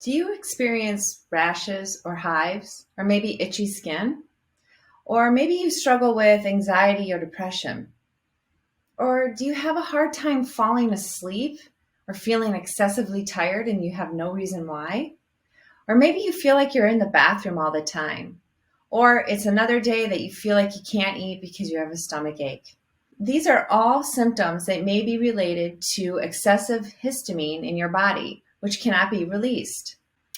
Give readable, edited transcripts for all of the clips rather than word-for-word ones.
Do you experience rashes or hives, or maybe itchy skin? Or maybe you struggle with anxiety or depression? Or do you have a hard time falling asleep or feeling excessively tired and you have no reason why? Or maybe you feel like you're in the bathroom all the time. Or it's another day that you feel like you can't eat because you have a stomach ache. These are all symptoms that may be related to excessive histamine in your body, which cannot be released.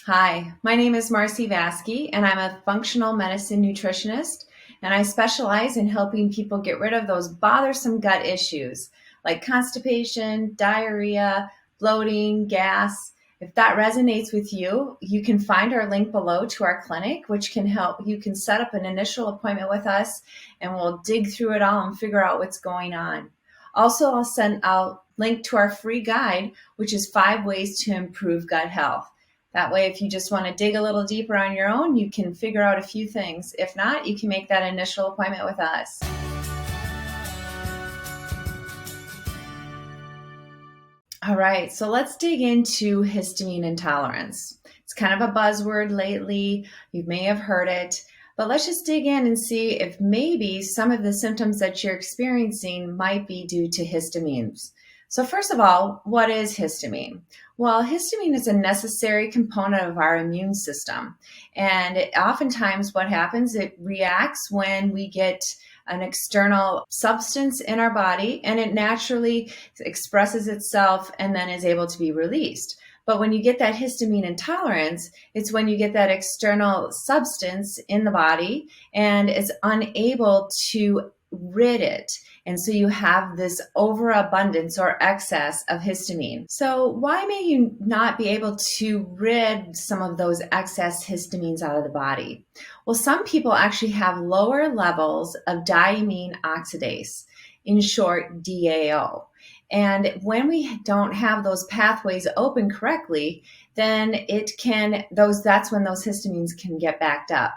Hi, my name is Marcy Vasky, and I'm a functional medicine nutritionist, and I specialize in helping people get rid of those bothersome gut issues like constipation, diarrhea, bloating, gas. If that resonates with you, you can find our link below to our clinic, which can help. You can set up an initial appointment with us, and we'll dig through it all and figure out what's going on. Also, I'll send out link to our free guide, which is 5 ways to improve gut health. That way, if you just want to dig a little deeper on your own, you can figure out a few things. If not, you can make that initial appointment with us. All right, so let's dig into histamine intolerance. It's kind of a buzzword lately. You may have heard it, but let's just dig in and see if maybe some of the symptoms that you're experiencing might be due to histamines. So first of all, what is histamine? Well, histamine is a necessary component of our immune system. And oftentimes what happens, it reacts when we get an external substance in our body, and it naturally expresses itself and then is able to be released. But when you get that histamine intolerance, it's when you get that external substance in the body and it's unable to rid it. And so you have this overabundance or excess of histamine. So why may you not be able to rid some of those excess histamines out of the body? Well, some people actually have lower levels of diamine oxidase, in short, DAO. And when we don't have those pathways open correctly, then that's when those histamines can get backed up.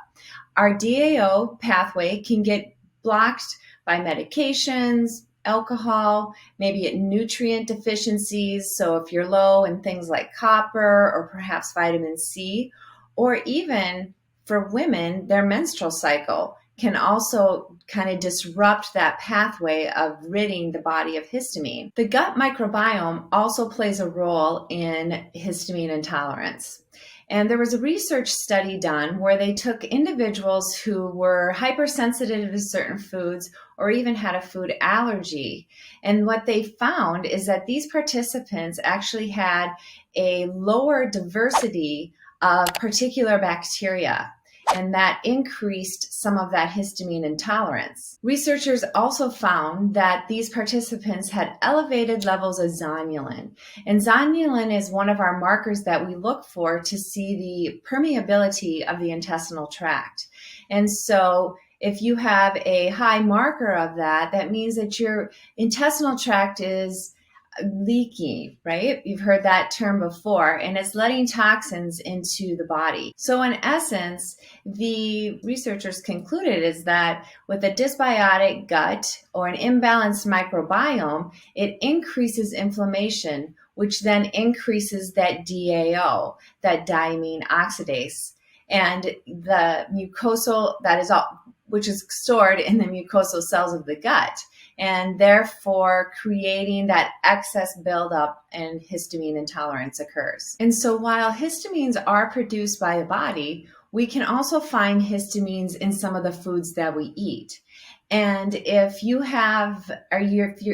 Our DAO pathway can get blocked by medications, alcohol, maybe nutrient deficiencies. So if you're low in things like copper or perhaps vitamin C, or even for women, their menstrual cycle can also kind of disrupt that pathway of ridding the body of histamine. The gut microbiome also plays a role in histamine intolerance. And there was a research study done where they took individuals who were hypersensitive to certain foods or even had a food allergy. And what they found is that these participants actually had a lower diversity of particular bacteria, and that increased some of that histamine intolerance. Researchers also found that these participants had elevated levels of zonulin. And zonulin is one of our markers that we look for to see the permeability of the intestinal tract. And so if you have a high marker of that, that means that your intestinal tract is leaky, right? You've heard that term before, and it's letting toxins into the body. So in essence, the researchers concluded is that with a dysbiotic gut or an imbalanced microbiome, it increases inflammation, which then increases that DAO, that diamine oxidase, and the mucosal which is stored in the mucosal cells of the gut, and therefore creating that excess buildup and histamine intolerance occurs. And so while histamines are produced by the body, we can also find histamines in some of the foods that we eat. And if you're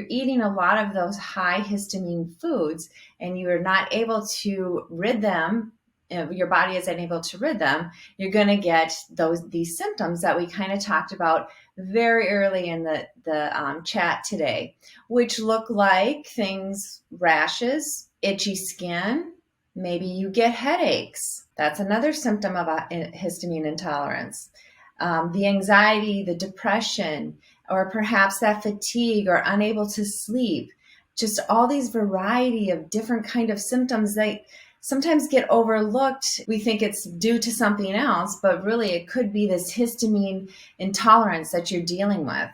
eating a lot of those high histamine foods and you are not able to rid them, your body is unable to rid them, you're going to get these symptoms that we kind of talked about very early in the chat today, which look like rashes, itchy skin, maybe you get headaches. That's another symptom of a histamine intolerance. The anxiety, the depression, or perhaps that fatigue or unable to sleep, just all these variety of different kind of symptoms that sometimes get overlooked. We think it's due to something else, but really it could be this histamine intolerance that you're dealing with.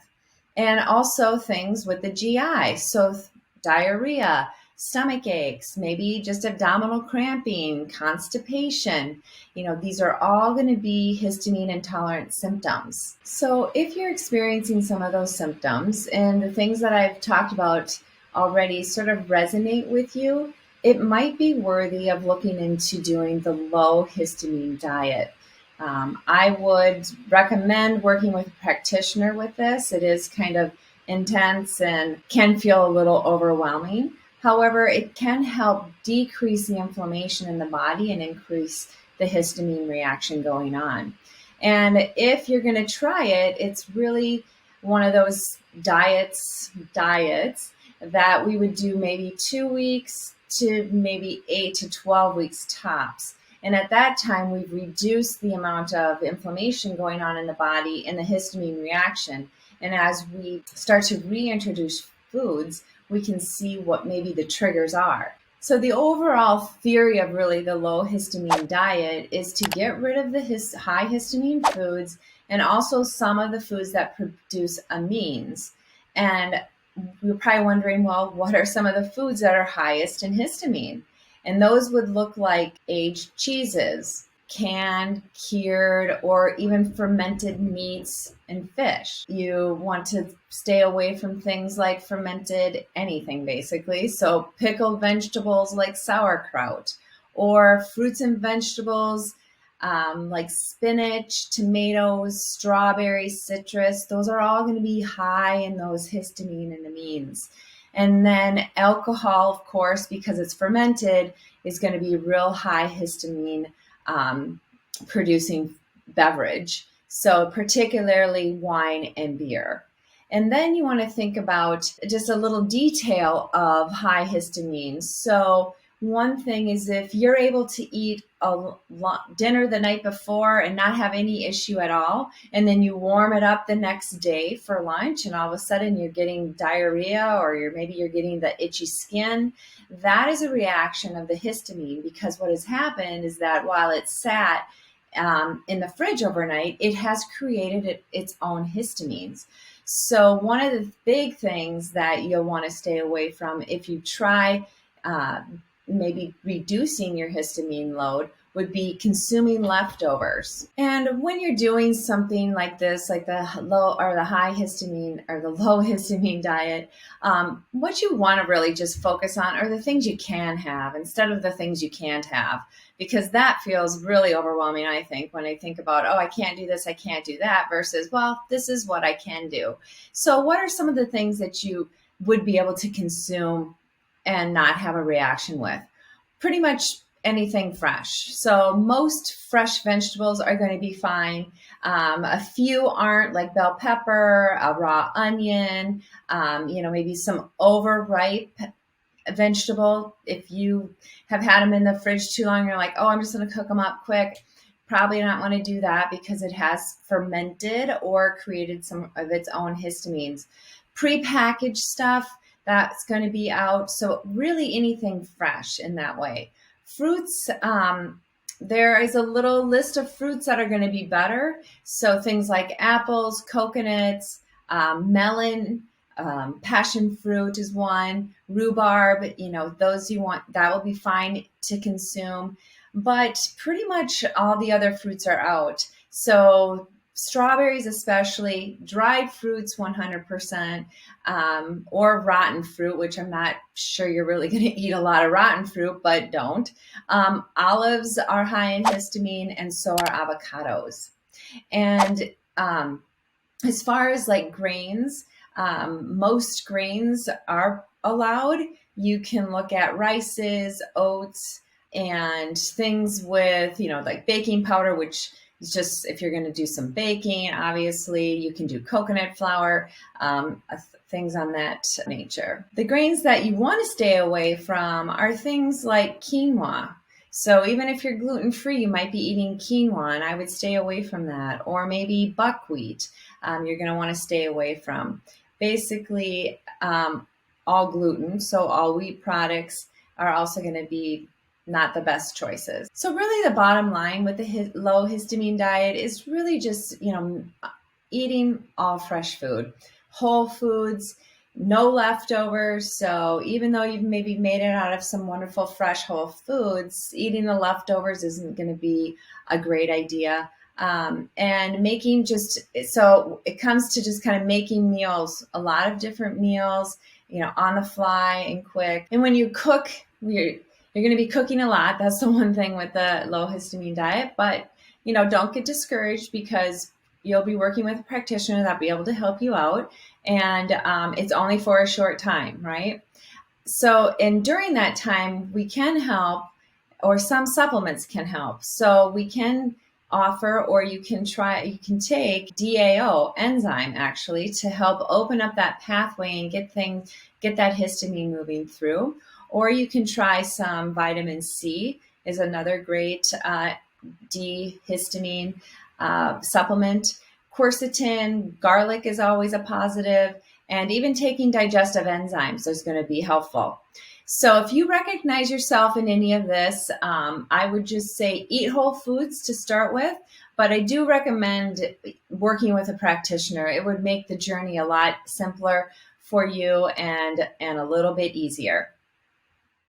And also things with the GI, so diarrhea, stomach aches, maybe just abdominal cramping, constipation. These are all going to be histamine intolerant symptoms. So if you're experiencing some of those symptoms and the things that I've talked about already sort of resonate with you, it might be worthy of looking into doing the low histamine diet. I would recommend working with a practitioner with this. It is kind of intense and can feel a little overwhelming. However, it can help decrease the inflammation in the body and increase the histamine reaction going on. And if you're going to try it, it's really one of those diets that we would do maybe 2 weeks to maybe 8 to 12 weeks tops. And at that time, we've reduced the amount of inflammation going on in the body and the histamine reaction. And as we start to reintroduce foods, we can see what maybe the triggers are. So the overall theory of really the low histamine diet is to get rid of the high histamine foods and also some of the foods that produce amines. And you're probably wondering, well, what are some of the foods that are highest in histamine? And those would look like aged cheeses, canned, cured, or even fermented meats and fish. You want to stay away from things like fermented anything, basically. So pickled vegetables like sauerkraut, or fruits and vegetables like spinach, tomatoes, strawberries, citrus. Those are all going to be high in those histamine and amines. And then alcohol, of course, because it's fermented, is going to be real high histamine producing beverage. So particularly wine and beer. And then you want to think about just a little detail of high histamine. So one thing is if you're able to eat a dinner the night before and not have any issue at all, and then you warm it up the next day for lunch and all of a sudden you're getting diarrhea or maybe you're getting the itchy skin, that is a reaction of the histamine, because what has happened is that while it's sat in the fridge overnight, it has created its own histamines. So one of the big things that you'll want to stay away from if you try maybe reducing your histamine load would be consuming leftovers. And when you're doing something like this, like the low or the high histamine or the low histamine diet, what you want to really just focus on are the things you can have instead of the things you can't have, because that feels really overwhelming, I think, when I think about, oh, I can't do this, I can't do that, versus, well, this is what I can do. So what are some of the things that you would be able to consume and not have a reaction with? Pretty much anything fresh. So most fresh vegetables are going to be fine. A few aren't, like bell pepper, a raw onion, maybe some overripe vegetable. If you have had them in the fridge too long, you're like, oh, I'm just going to cook them up quick. Probably not want to do that because it has fermented or created some of its own histamines. Prepackaged stuff, that's going to be out. So really anything fresh in that way. Fruits, there is a little list of fruits that are going to be better. So things like apples, coconuts, melon, passion fruit is one, rhubarb, those you want, that will be fine to consume. But pretty much all the other fruits are out. So strawberries especially, dried fruits 100%, or rotten fruit, which I'm not sure you're really going to eat a lot of rotten fruit, but don't. Olives are high in histamine, and so are avocados. And as far as like grains, most grains are allowed. You can look at rices, oats, and things with, like baking powder, which is just if you're going to do some baking, obviously. You can do coconut flour, things on that nature. The grains that you want to stay away from are things like quinoa. So even if you're gluten-free, you might be eating quinoa, and I would stay away from that. Or maybe buckwheat, you're going to want to stay away from. Basically, all gluten, so all wheat products are also going to be not the best choices. So really the bottom line with the low histamine diet is really just, eating all fresh food, whole foods, no leftovers. So even though you've maybe made it out of some wonderful fresh whole foods, eating the leftovers isn't going to be a great idea. And making so it comes to just kind of making meals, a lot of different meals, on the fly and quick. And when you cook, you're going to be cooking a lot. That's the one thing with the low histamine diet. But, don't get discouraged, because you'll be working with a practitioner that'll be able to help you out. And it's only for a short time, right? So, and during that time, we can help, or some supplements can help. So we can offer, or you can take DAO enzyme actually to help open up that pathway and get that histamine moving through. Or you can try some vitamin C, is another great D-histamine supplement. Quercetin, garlic is always a positive, and even taking digestive enzymes is going to be helpful. So if you recognize yourself in any of this, I would just say eat whole foods to start with, but I do recommend working with a practitioner. It would make the journey a lot simpler for you and a little bit easier.